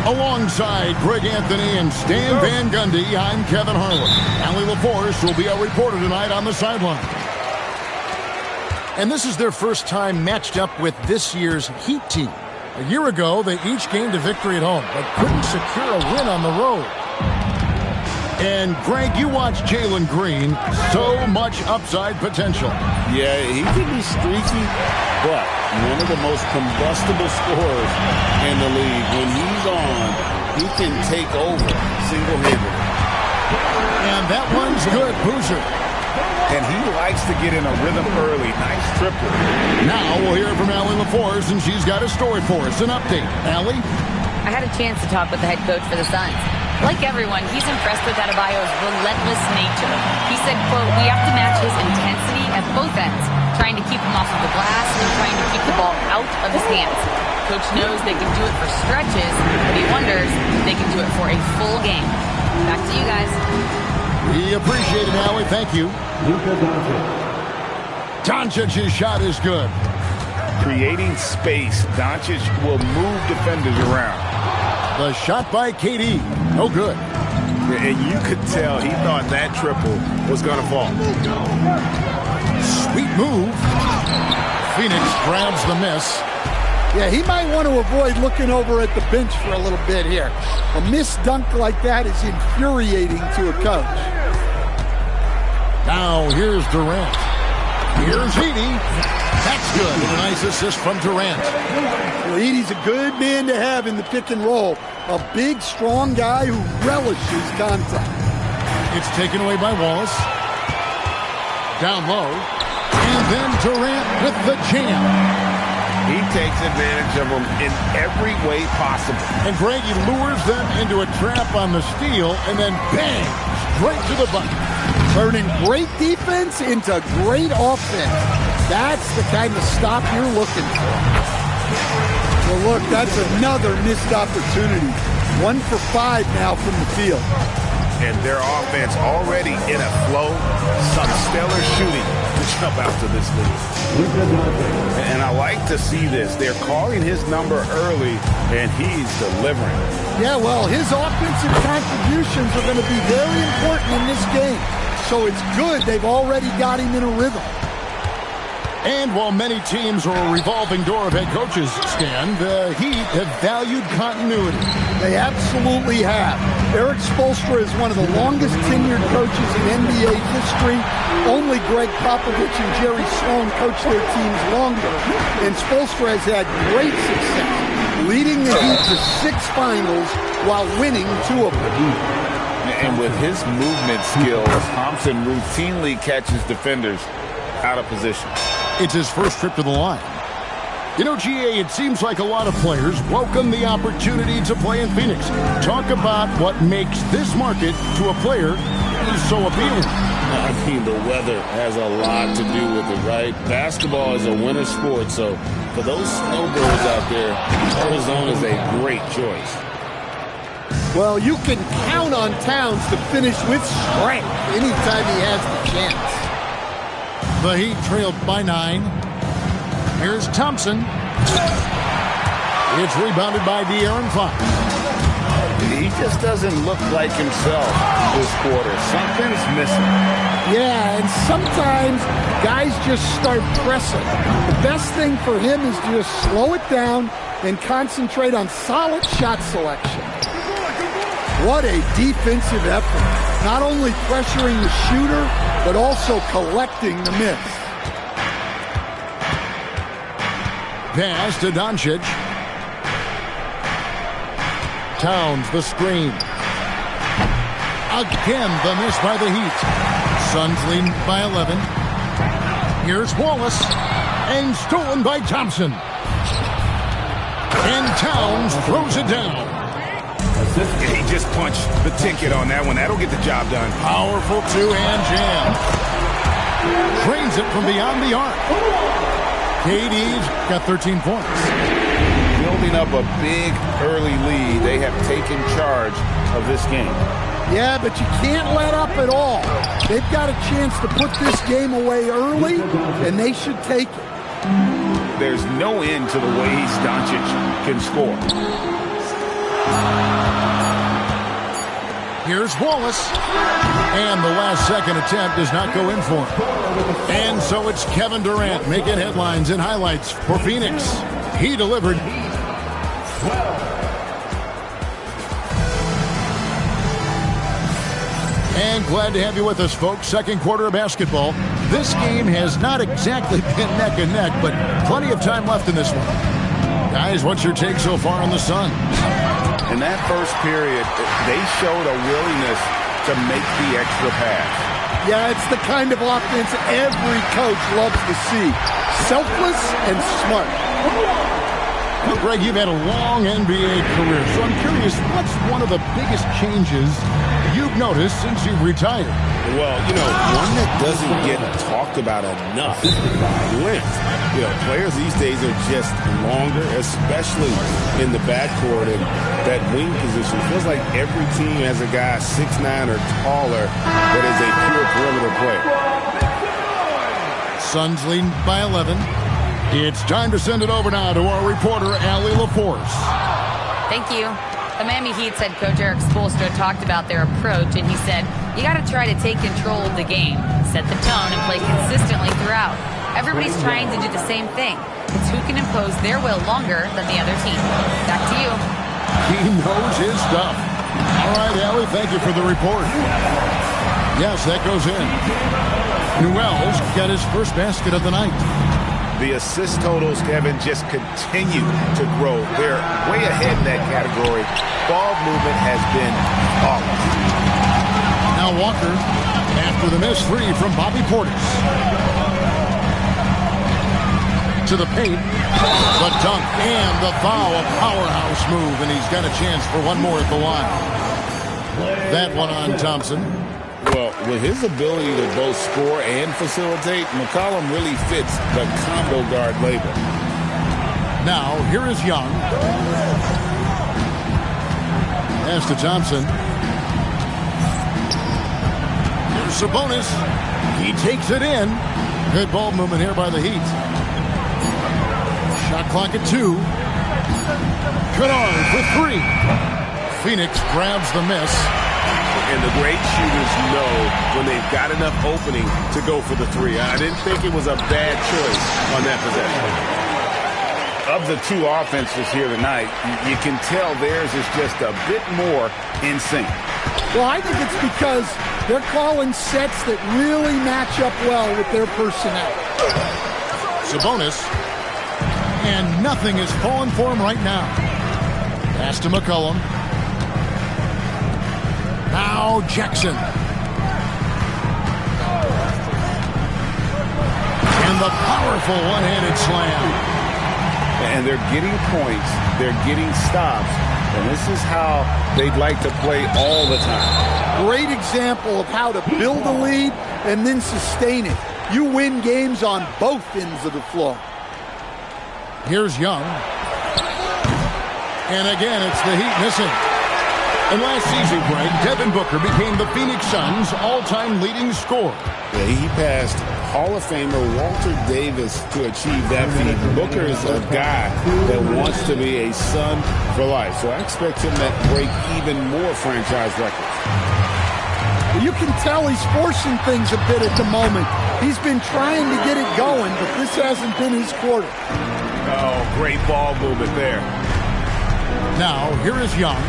Alongside Greg Anthony and Stan Van Gundy, I'm Kevin Harlan. Allie LaForce will be our reporter tonight on the sideline. And this is their first time matched up with this year's Heat team. A year ago, they each gained a victory at home, but couldn't secure a win on the road. And, Greg, you watch Jalen Green. So much upside potential. Yeah, he can be streaky, but one of the most combustible scorers in the league. When he's on, he can take over single-handedly. And that one's good, Boozer. And he likes to get in a rhythm early. Nice triple. Now we'll hear from Allie LaForce, and she's got a story for us. An update. Allie? I had a chance to talk with the head coach for the Suns. Like everyone, he's impressed with Adebayo's relentless nature. He said, quote, "We have to match his intensity at both ends, trying to keep him off of the glass and trying to keep the ball out of his hands. Coach knows they can do it for stretches, but he wonders if they can do it for a full game." Back to you guys. We appreciate it, Allie. Thank you. Doncic's shot is good. Creating space, Doncic will move defenders around. The shot by KD. No good. And you could tell he thought that triple was going to fall. Sweet move. Phoenix grabs the miss. Yeah, he might want to avoid looking over at the bench for a little bit here. A missed dunk like that is infuriating to a coach. Now here's Durant. Here's Edey. That's good. And a nice assist from Durant. Well, Edey's a good man to have in the pick and roll. A big, strong guy who relishes contact. It's taken away by Wallace. Down low. And then Durant with the jam. He takes advantage of them in every way possible. And Greg, he lures them into a trap on the steal, and then bang, straight to the bucket. Turning great defense into great offense. That's the kind of stop you're looking for. Well, look, that's another missed opportunity. 1 for 5 now from the field. And their offense already in a flow. Some stellar shooting to jump out to this lead. And I like to see this. They're calling his number early, and he's delivering. Yeah, well, his offensive contributions are going to be very important in this game. So it's good they've already got him in a rhythm. And while many teams are a revolving door of head coaches, Stan, the Heat have valued continuity. They absolutely have. Eric Spoelstra is one of the longest tenured coaches in NBA history. Only Greg Popovich and Jerry Sloan coached their teams longer. And Spoelstra has had great success, leading the Heat to 6 finals while winning 2 of them. And with his movement skills, Thompson routinely catches defenders out of position. It's his first trip to the line. You know, GA, it seems like a lot of players welcome the opportunity to play in Phoenix. Talk about what makes this market to a player so appealing. I mean, the weather has a lot to do with it, right? Basketball is a winter sport, so for those snowbirds out there, Arizona is a great choice. Well, you can count on Towns to finish with strength anytime he has the chance. The Heat trailed by 9. Here's Thompson. It's rebounded by De'Aaron Fox. He just doesn't look like himself this quarter. Something's missing. Yeah, and sometimes guys just start pressing. The best thing for him is to just slow it down and concentrate on solid shot selection. What a defensive effort. Not only pressuring the shooter, but also collecting the miss. Pass to Doncic. Towns the screen. Again, the miss by the Heat. Suns lead by 11. Here's Wallace. And stolen by Thompson. And Towns throws it down. He just punched the ticket on that one. That'll get the job done. Powerful two-hand jam. Drains it from beyond the arc. KD's got 13 points. Building up a big early lead. They have taken charge of this game. Yeah, but you can't let up at all. They've got a chance to put this game away early, and they should take it. There's no end to the ways Doncic can score. Here's Wallace. And the last-second attempt does not go in for him. And so it's Kevin Durant making headlines and highlights for Phoenix. He delivered. And glad to have you with us, folks. Second quarter of basketball. This game has not exactly been neck and neck, but plenty of time left in this one. Guys, what's your take so far on the Suns? In that first period, they showed a willingness to make the extra pass. Yeah, it's the kind of offense every coach loves to see. Selfless and smart. Well, Greg, you've had a long NBA career, so I'm curious, what's one of the biggest changes you've noticed since you've retired? Well, you know, one that doesn't get talked about enough, length. You know, players these days are just longer, especially in the backcourt, and that wing position. Feels like every team has a guy 6'9" or taller that is a pure perimeter player. Suns leading by 11. It's time to send it over now to our reporter, Allie LaForce. Thank you. The Miami Heat's head coach Eric Spoelstra talked about their approach, and he said, you got to try to take control of the game, set the tone, and play consistently throughout. Everybody's trying to do the same thing. It's who can impose their will longer than the other team. Back to you. He knows his stuff. All right, Allie, thank you for the report. Yes, that goes in. Newell's got his first basket of the night. The assist totals, Kevin, just continue to grow. They're way ahead in that category. Ball movement has been flawless. Now Walker, after the missed three from Bobby Portis. To the paint, the dunk, and the foul, a powerhouse move, and he's got a chance for one more at the line. That one on Thompson. Well, with his ability to both score and facilitate, McCollum really fits the combo guard label. Now, here is Young. Pass to Thompson. Here's Sabonis. He takes it in. Good ball movement here by the Heat. Shot clock at 2. Kennard for 3. Phoenix grabs the miss. And the great shooters know when they've got enough opening to go for the 3. I didn't think it was a bad choice on that possession. Of the two offenses here tonight, you can tell theirs is just a bit more in sync. Well, I think it's because they're calling sets that really match up well with their personnel. Sabonis. And nothing is falling for him right now. Pass to McCollum. Now Jackson. And the powerful one-handed slam. And they're getting points. They're getting stops. And this is how they'd like to play all the time. Great example of how to build a lead and then sustain it. You win games on both ends of the floor. Here's Young. And again, it's the Heat missing. And last season, Greg, Devin Booker became the Phoenix Suns' all-time leading scorer. Yeah, he passed Hall of Famer Walter Davis to achieve that feat. Booker is a guy that wants to be a Sun for life. So I expect him to break even more franchise records. You can tell he's forcing things a bit at the moment. He's been trying to get it going, but this hasn't been his quarter. Oh, great ball movement there. Now, here is Young.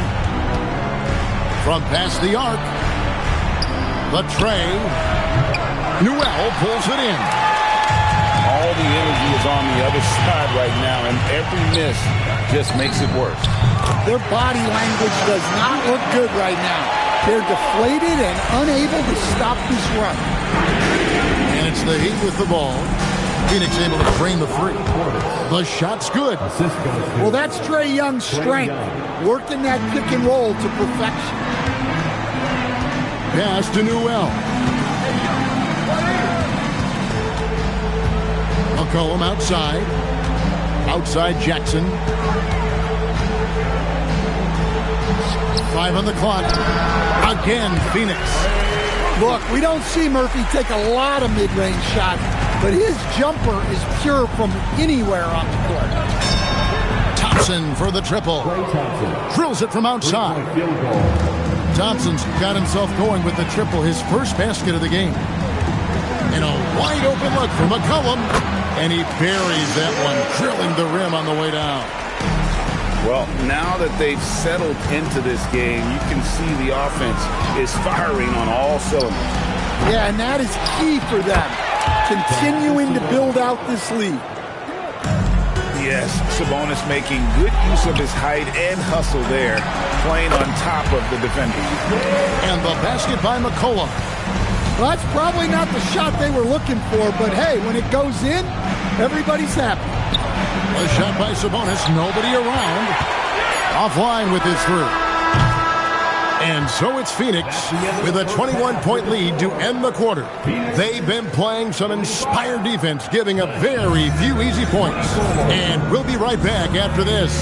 From past the arc. The tray. Newell pulls it in. All the energy is on the other side right now, and every miss just makes it worse. Their body language does not look good right now. They're deflated and unable to stop this run. And it's the Heat with the ball. Phoenix able to drain the free. The shot's good. Well, that's Trae Young's strength, working that pick and roll to perfection. Pass to Newell. McCollum outside. Outside Jackson. 5 on the clock. Again, Phoenix. Look, we don't see Murphy take a lot of mid-range shots, but his jumper is pure from anywhere on the court. Thompson for the triple. Drills it from outside. Thompson's got himself going with the triple, his first basket of the game. And a wide open look for McCollum. And he buries that one, drilling the rim on the way down. Well, now that they've settled into this game, you can see the offense is firing on all cylinders. Yeah, and that is key for them, continuing to build out this lead. Yes, Sabonis making good use of his height and hustle there, playing on top of the defender. And the basket by McCollum. Well, that's probably not the shot they were looking for, but hey, when it goes in, everybody's happy. A shot by Sabonis, nobody around. Offline with his through. And so it's Phoenix with a 21-point lead to end the quarter. They've been playing some inspired defense, giving up very few easy points. And we'll be right back after this.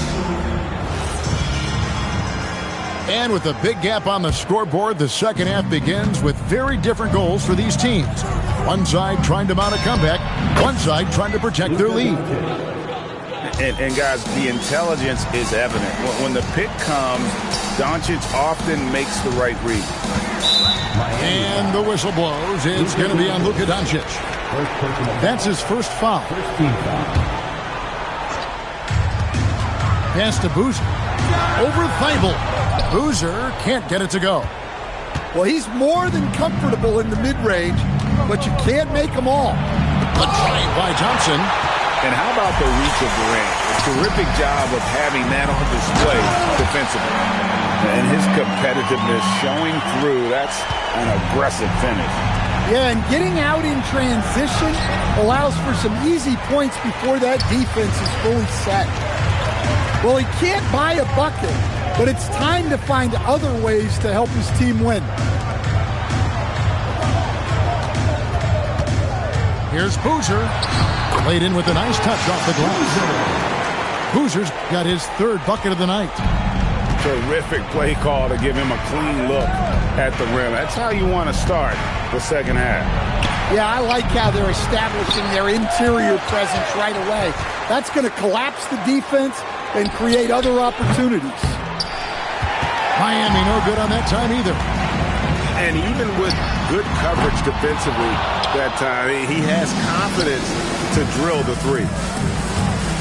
And with a big gap on the scoreboard, the second half begins with very different goals for these teams. One side trying to mount a comeback, one side trying to protect their lead. And guys, the intelligence is evident. When the pick comes, Doncic often makes the right read. And the whistle blows. It's going to be on Luka Doncic. That's his first foul. Pass to Boozer. Over Thibault. Boozer can't get it to go. Well, he's more than comfortable in the mid-range, but you can't make them all. A try by Johnson. And how about the reach of Durant? A terrific job of having that on display defensively. And his competitiveness showing through. That's an aggressive finish. Yeah, and getting out in transition allows for some easy points before that defense is fully set. Well, he can't buy a bucket, but it's time to find other ways to help his team win. Here's Boozer. Laid in with a nice touch off the glass. Boozer's got his third bucket of the night. Terrific play call to give him a clean look at the rim. That's how you want to start the second half. Yeah, I like how they're establishing their interior presence right away. That's going to collapse the defense and create other opportunities. Miami no good on that time either. And even with good coverage defensively that time, he has confidence to drill the three.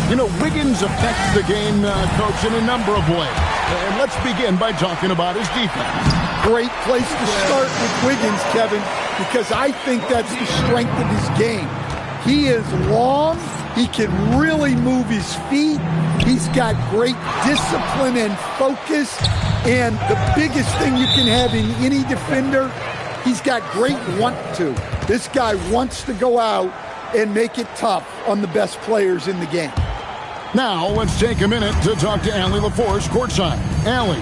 You know, Wiggins affects the game, Coach, in a number of ways. And let's begin by talking about his defense. Great place to start with Wiggins, Kevin, because I think that's the strength of his game. He is long. He can really move his feet. He's got great discipline and focus. And the biggest thing you can have in any defender, he's got great want to. This guy wants to go out and make it tough on the best players in the game. Now, let's take a minute to talk to Allie LaForce courtside. Allie.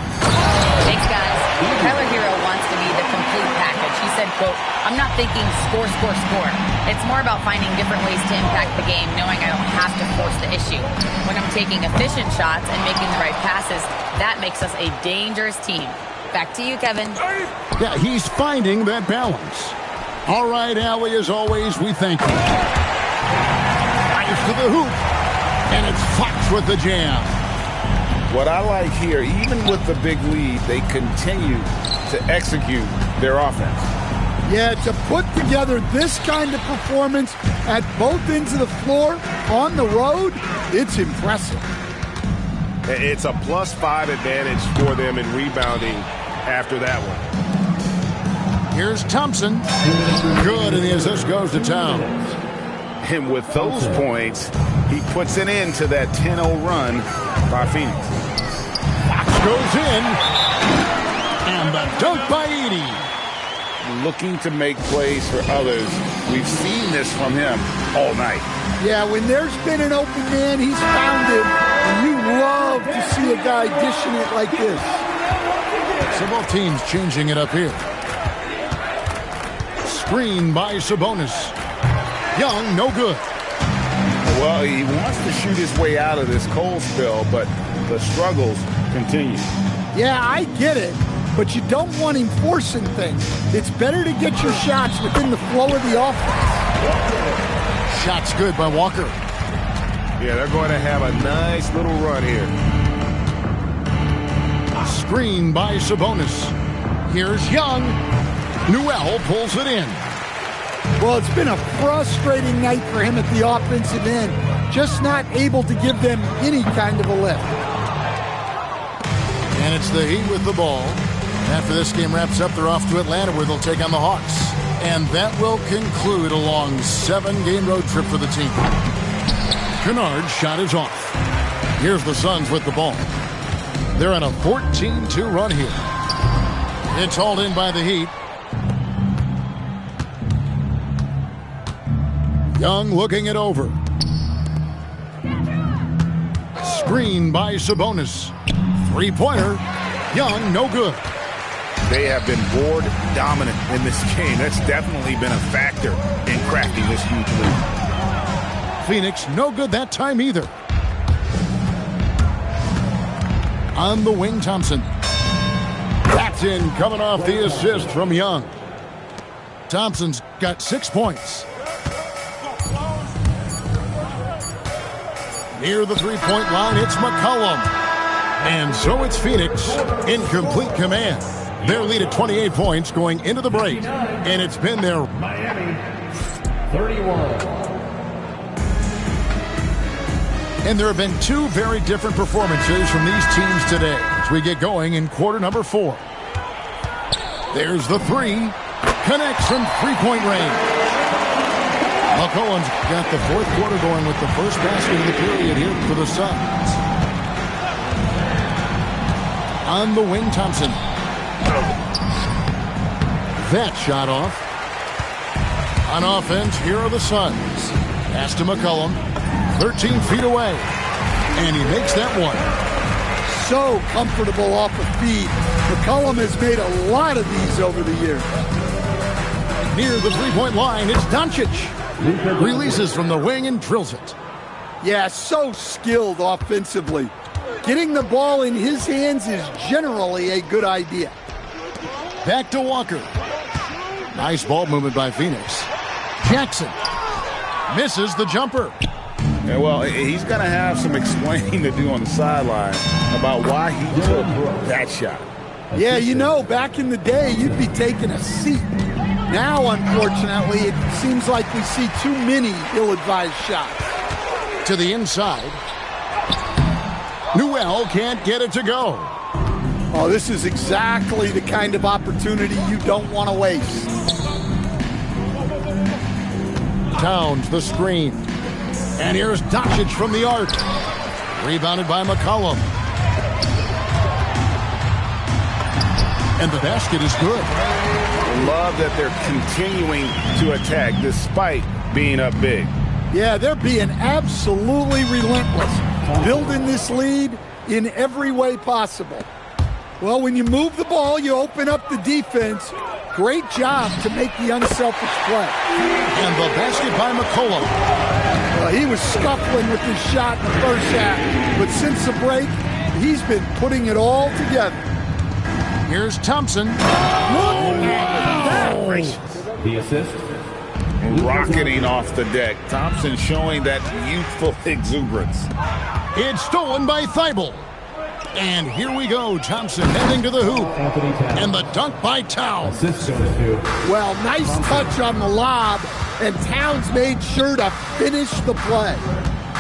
Thanks, guys. Tyler Hero wants to be the complete package. He said, quote, "I'm not thinking score, score, score. It's more about finding different ways to impact the game, knowing I don't have to force the issue. When I'm taking efficient shots and making the right passes, that makes us a dangerous team." Back to you, Kevin. Yeah, he's finding that balance. All right, Allie, as always, we thank you. Drives to the hoop, and it's Fox with the jam. What I like here, even with the big lead, they continue to execute their offense. Yeah, to put together this kind of performance at both ends of the floor on the road, it's impressive. It's a +5 advantage for them in rebounding after that one. Here's Thompson. Good, and the assist goes to Towns. And with those points, he puts an end to that 10-0 run by Phoenix. Fox goes in. And the dunk by Edey. Looking to make plays for others. We've seen this from him all night. Yeah, when there's been an open man, he's found him. And you love to see a guy dishing it like this. So both teams changing it up here. Screen by Sabonis. Young, no good. Well, he wants to shoot his way out of this cold spell, but the struggles continue. Yeah, I get it, but you don't want him forcing things. It's better to get your shots within the flow of the offense. Shots good by Walker. Yeah, they're going to have a nice little run here. Screen by Sabonis. Here's Young. Newell pulls it in. Well, it's been a frustrating night for him at the offensive end. Just not able to give them any kind of a lift. And it's the Heat with the ball. After this game wraps up, they're off to Atlanta where they'll take on the Hawks. And that will conclude a long 7-game road trip for the team. Kennard's shot is off. Here's the Suns with the ball. They're on a 14-2 run here. It's hauled in by the Heat. Young looking it over. Screen by Sabonis. Three-pointer. Young, no good. They have been board dominant in this game. That's definitely been a factor in cracking this huge lead. Phoenix, no good that time either. On the wing, Thompson. That's in, coming off the assist from Young. Thompson's got 6 points. Near the three-point line, it's McCollum. And so it's Phoenix in complete command. Their lead at 28 points going into the break. And it's been their Miami 31. And there have been two very different performances from these teams today as we get going in quarter number 4. There's the three. Connects from three-point range. McCollum's got the fourth quarter going with the first basket of the period here for the Suns. On the wing, Thompson. That shot off. On offense, here are the Suns. Pass to McCollum. 13 feet away. And he makes that one. So comfortable off the feed. McCollum has made a lot of these over the years. Near the three-point line, it's Doncic. Releases from the wing and drills it. Yeah, so skilled offensively. Getting the ball in his hands is generally a good idea. Back to Walker. Nice ball movement by Phoenix. Jackson misses the jumper. Yeah, well, he's going to have some explaining to do on the sideline about why he took that shot. Yeah, you know, back in the day, you'd be taking a seat. Now, unfortunately, it seems like we see too many ill-advised shots. To the inside. Newell can't get it to go. Oh, this is exactly the kind of opportunity you don't want to waste. Towns the screen. And here's Doncic from the arc. Rebounded by McCollum. And the basket is good. Love that they're continuing to attack despite being up big. Yeah, they're being absolutely relentless, building this lead in every way possible. Well, when you move the ball, you open up the defense. Great job to make the unselfish play. And the basket by McCollum. He was scuffling with his shot in the first half, but since the break, he's been putting it all together. Here's Thompson. The assist. Rocketing off the deck. Thompson showing that youthful exuberance. It's stolen by Thibault. And here we go. Thompson heading to the hoop. And the dunk by Towns. Well, nice touch on the lob, and Towns made sure to finish the play.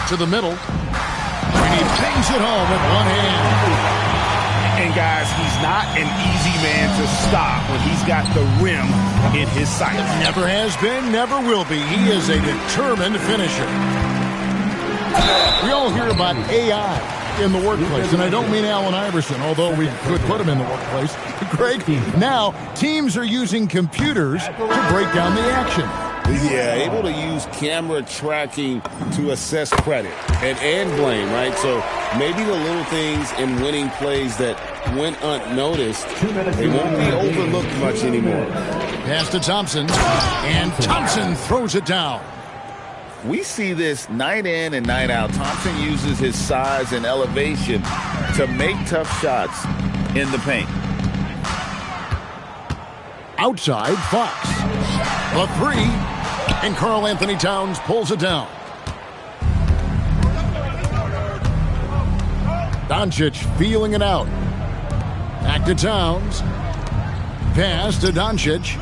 To the middle. And he bangs it home with one hand. And guys, he's not an easy man to stop when he's got the rim in his sight. Never has been, never will be. He is a determined finisher. We all hear about AI in the workplace, and I don't mean Allen Iverson, although we could put him in the workplace. Greg, now teams are using computers to break down the action. Yeah, able to use camera tracking to assess credit and blame, right? So maybe the little things in winning plays that went unnoticed, they won't be overlooked much anymore. Pass to Thompson, and Thompson throws it down. We see this night in and night out. Thompson uses his size and elevation to make tough shots in the paint. Outside, Fox. A three, and Karl Anthony Towns pulls it down. Doncic feeling it out. Back to Towns. Pass to Doncic.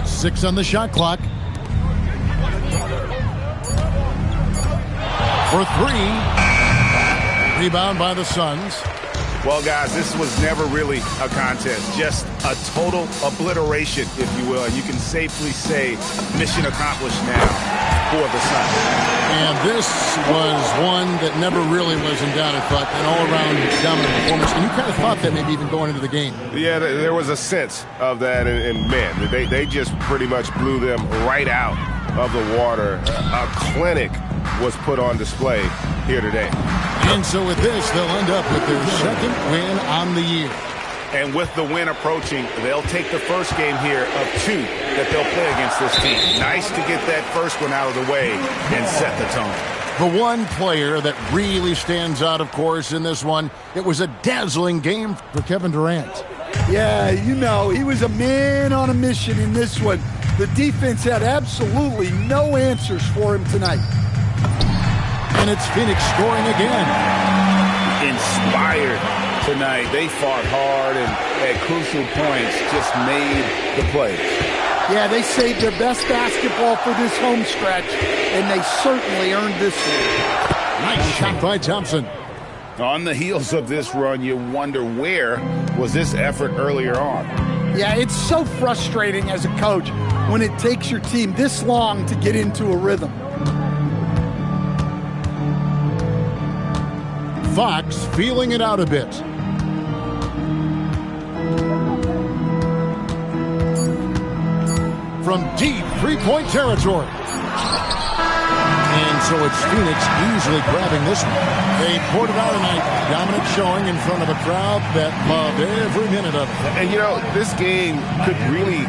6 on the shot clock. For 3. Rebound by the Suns. Well, guys, this was never really a contest. Just a total obliteration, if you will. And you can safely say mission accomplished now for the Suns. And this was one that never really was in doubt, I thought. An all-around dominant performance. And you kind of thought that maybe even going into the game. Yeah, there was a sense of that. And man, they just pretty much blew them right out of the water. A clinic was put on display here today. And so with this, they'll end up with their second win on the year. And with the win approaching, they'll take the first game here of 2 that they'll play against this team. Nice to get that first one out of the way and set the tone. The one player that really stands out, of course, in this one, it was a dazzling game for Kevin Durant. Yeah, you know, he was a man on a mission in this one. The defense had absolutely no answers for him tonight. And it's Phoenix scoring again. Inspired tonight. They fought hard and at crucial points just made the plays. Yeah, they saved their best basketball for this home stretch, and they certainly earned this one. Nice shot by Thompson. On the heels of this run, you wonder where was this effort earlier on. Yeah, it's so frustrating as a coach when it takes your team this long to get into a rhythm. Fox feeling it out a bit. From deep three-point territory. And so it's Phoenix easily grabbing this one. They poured it out tonight. Dominant showing in front of a crowd that loved every minute of it. And, you know, this game could really